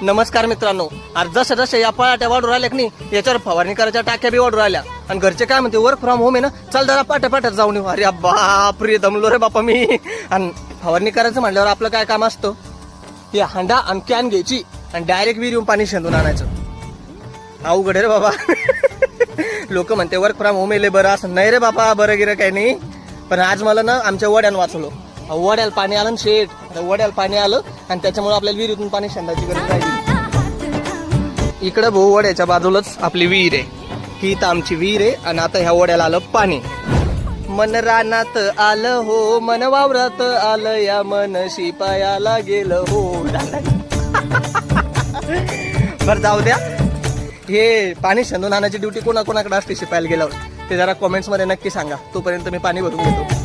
नमस्कार मित्रांनो, आज जसं जसं या पाट्या वाढू राहिल्या की नाही याच्यावर फवारणी करायच्या टाक्या बी वाढू राहिल्या. आणि घरचे काय म्हणते वर्क फ्रॉम होम आहे ना, चल जरा पाट्यात जाऊन येऊ. अरे बापरे, दमलो रे बापा मी. आणि फवारणी करायचं म्हटल्यावर आपलं काय काम असतं, हे हांडा आणि कॅन घ्यायची आणि डायरेक्ट विहिरीहून पाणी शेंदून आणायचं. अवघड रे बाबा. लोक म्हणते वर्क फ्रॉम होम आहे बरं, असं नाही रे बाबा, बरं गिरं काही नाही. पण आज मला ना आमच्या वड्यानं वाचवलं. वड्याला पाणी आलं शेट, वड्याला पाणी आलं आणि त्याच्यामुळे आपल्याला विहिरीतून पाणी शेंदायची गरज राहिली. इकडं भाऊ वड्याच्या बाजूलाच आपली विहीर आहे, ही तर आमची विहीर आहे. आणि आता ह्या वड्याला आलं पाणी. मन रानात आलं हो, मन वावरात आलं, या मन शिपायाला गेलं हो. बरं जाऊ द्या, हे पाणी शेंदून आणायची ड्युटी कोणाकोणाकडे असते शिपायला गेल्यावर ते जरा कॉमेंट्स मध्ये नक्की सांगा. तोपर्यंत मी पाणी भरून घेतो.